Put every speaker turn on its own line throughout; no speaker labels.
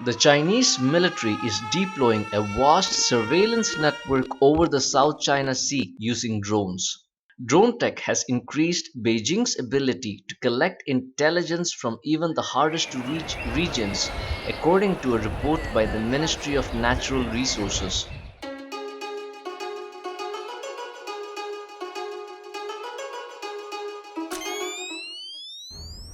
The Chinese military is deploying a vast surveillance network over the South China Sea using drones. Drone tech has increased Beijing's ability to collect intelligence from even the hardest to reach regions, according to a report by the Ministry of Natural Resources.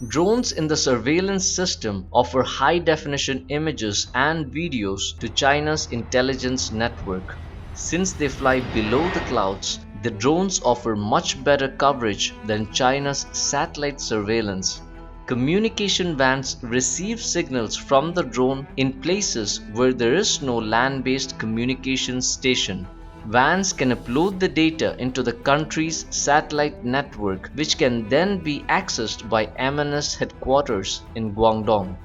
Drones in the surveillance system offer high definition images and videos to China's intelligence network. Since they fly below the clouds, the drones offer much better coverage than China's satellite surveillance. Communication vans receive signals from the drone in places where there is no land based communications station. Vans can upload the data into the country's satellite network, which can then be accessed by MNS headquarters in Guangdong.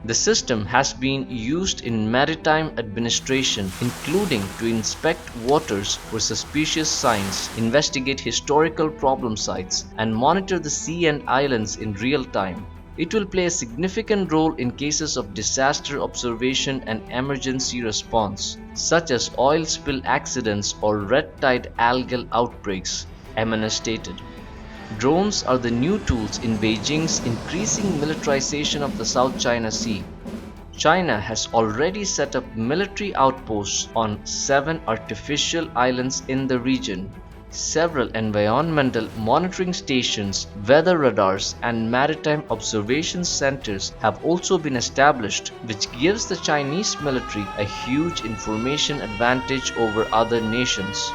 The system has been used in maritime administration, including to inspect waters for suspicious signs, investigate historical problem sites, and monitor the sea and islands in real time. It will play a significant role in cases of disaster observation and emergency response, such as oil spill accidents or red tide algal outbreaks, MNS stated. Drones are the new tools in Beijing's increasing militarization of the South China Sea. China has already set up military outposts on 7 artificial islands in the region. Several environmental monitoring stations, weather radars, and maritime observation centers have also been established, which gives the Chinese military a huge information advantage over other nations.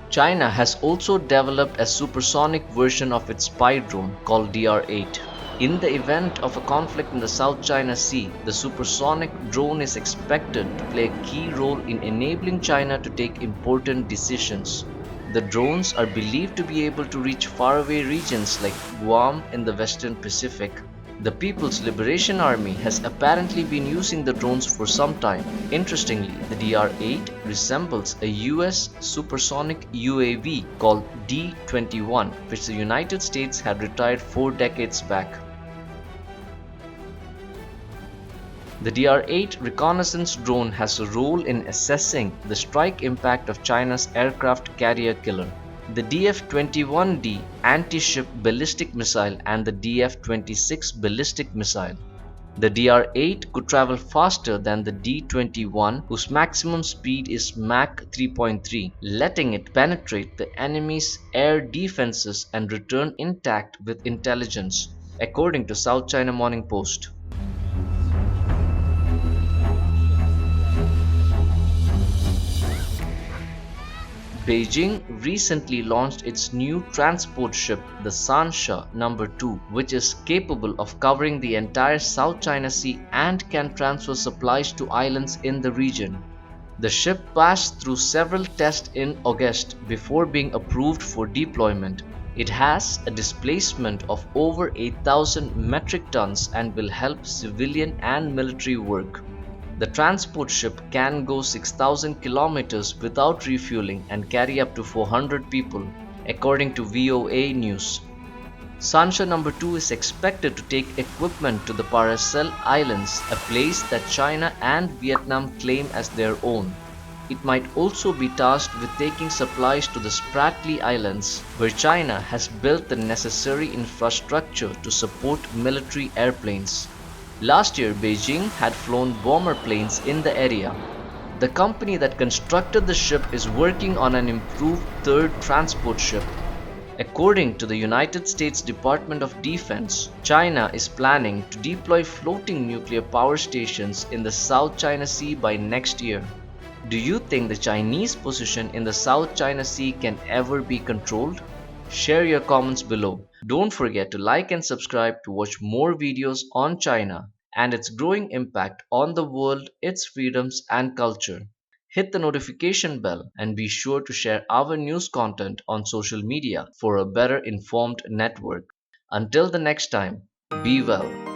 China has also developed a supersonic version of its spy drone called DR-8. In the event of a conflict in the South China Sea, the supersonic drone is expected to play a key role in enabling China to take important decisions. The drones are believed to be able to reach faraway regions like Guam in the Western Pacific. The People's Liberation Army has apparently been using the drones for some time. Interestingly, the DR-8 resembles a US supersonic UAV called D-21, which the United States had retired 4 decades back. The DR-8 reconnaissance drone has a role in assessing the strike impact of China's aircraft carrier killer, the DF-21D anti-ship ballistic missile and the DF-26 ballistic missile. The DR-8 could travel faster than the D-21, whose maximum speed is Mach 3.3, letting it penetrate the enemy's air defenses and return intact with intelligence, according to South China Morning Post. Beijing recently launched its new transport ship, the Sansha No. 2, which is capable of covering the entire South China Sea and can transfer supplies to islands in the region. The ship passed through several tests in August before being approved for deployment. It has a displacement of over 8,000 metric tons and will help civilian and military work. The transport ship can go 6,000 kilometers without refueling and carry up to 400 people, according to VOA News. Sansha No. 2 is expected to take equipment to the Paracel Islands, a place that China and Vietnam claim as their own. It might also be tasked with taking supplies to the Spratly Islands, where China has built the necessary infrastructure to support military airplanes. Last year, Beijing had flown bomber planes in the area. The company that constructed the ship is working on an improved third transport ship. According to the United States Department of Defense, China is planning to deploy floating nuclear power stations in the South China Sea by next year. Do you think the Chinese position in the South China Sea can ever be controlled? Share your comments below. Don't forget to like and subscribe to watch more videos on China and its growing impact on the world, its freedoms and culture. Hit the notification bell and be sure to share our news content on social media for a better informed network. Until the next time, be well.